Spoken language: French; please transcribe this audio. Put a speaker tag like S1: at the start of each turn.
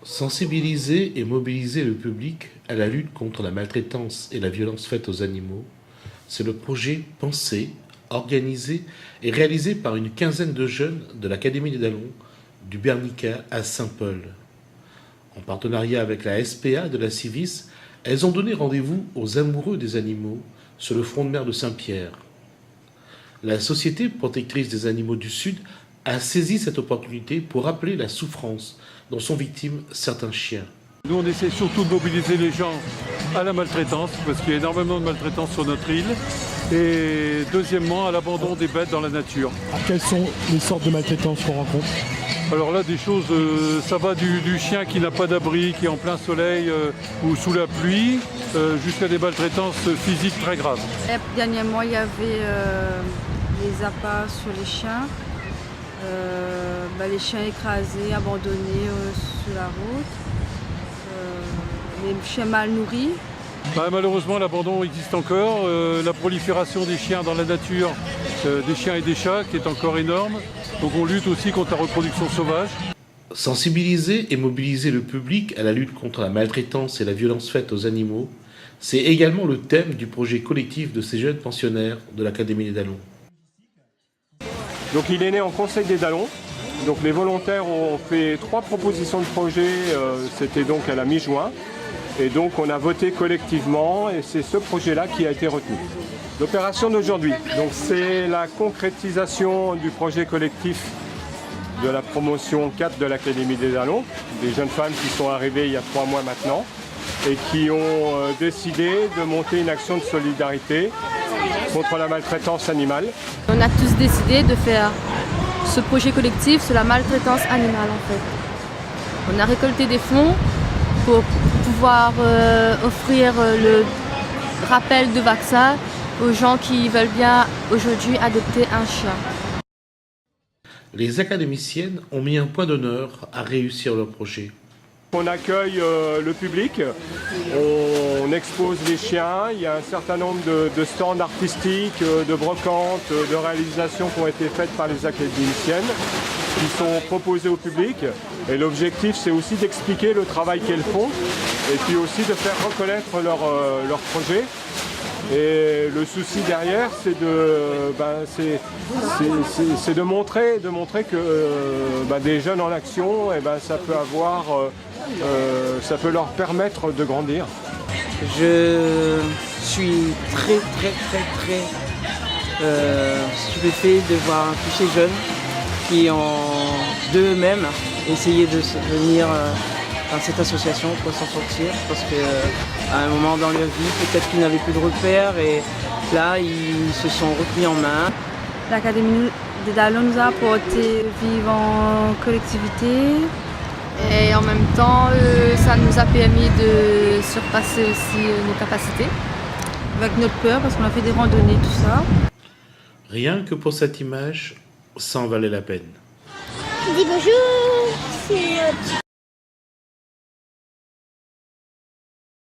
S1: Sensibiliser et mobiliser le public à la lutte contre la maltraitance et la violence faite aux animaux, c'est le projet pensé, organisé et réalisé par une quinzaine de jeunes de l'Académie des Dallons, du Bernica à Saint-Paul. En partenariat avec la SPA de la Civis, elles ont donné rendez-vous aux amoureux des animaux sur le front de mer de Saint-Pierre. La Société protectrice des animaux du Sud a saisi cette opportunité pour rappeler la souffrance dont sont victimes certains chiens.
S2: Nous, on essaie surtout de mobiliser les gens à la maltraitance, parce qu'il y a énormément de maltraitance sur notre île. Et deuxièmement, à l'abandon des bêtes dans la nature.
S3: Quelles sont les sortes de maltraitance qu'on rencontre?
S2: Alors là, des choses, ça va du chien qui n'a pas d'abri, qui est en plein soleil ou sous la pluie, jusqu'à des maltraitances physiques très graves.
S4: Dernièrement, il y avait les appâts sur les chiens. Les chiens écrasés, abandonnés sur la route, les chiens mal nourris.
S2: Malheureusement, l'abandon existe encore. La prolifération des chiens dans la nature, des chiens et des chats, qui est encore énorme. Donc on lutte aussi contre la reproduction sauvage.
S1: Sensibiliser et mobiliser le public à la lutte contre la maltraitance et la violence faite aux animaux, c'est également le thème du projet collectif de ces jeunes pensionnaires de l'Académie des Dallons.
S5: Donc il est né en Conseil des Dallons. Donc les volontaires ont fait 3 propositions de projet, c'était donc à la mi-juin. Et donc on a voté collectivement et c'est ce projet-là qui a été retenu. L'opération d'aujourd'hui, donc c'est la concrétisation du projet collectif de la promotion 4 de l'Académie des Dallons, des jeunes femmes qui sont arrivées il y a 3 mois maintenant et qui ont décidé de monter une action de solidarité contre la maltraitance animale.
S4: On a tous décidé de faire ce projet collectif sur la maltraitance animale en fait. On a récolté des fonds pour pouvoir offrir le rappel de vaccin aux gens qui veulent bien aujourd'hui adopter un chien.
S1: Les académiciennes ont mis un point d'honneur à réussir leur projet.
S5: On accueille le public, on expose les chiens, il y a un certain nombre de stands artistiques, de brocantes, de réalisations qui ont été faites par les académiciennes, qui sont proposées au public. Et l'objectif, c'est aussi d'expliquer le travail qu'elles font et puis aussi de faire reconnaître leur projet. Et le souci derrière, c'est de montrer que des jeunes en action, ça peut leur permettre de grandir.
S6: Je suis très stupéfait de voir tous ces jeunes qui ont d'eux-mêmes essayé de venir dans cette association pour s'en sortir, parce qu'à un moment dans leur vie, peut-être qu'ils n'avaient plus de repères et là, ils se sont repris en main.
S4: L'Académie des Dallons nous a apporté vivre en collectivité et en même temps, ça nous a permis de surpasser aussi nos capacités avec notre peur parce qu'on a fait des randonnées, tout ça.
S1: Rien que pour cette image, ça en valait la peine.
S7: Dis bonjour, c'est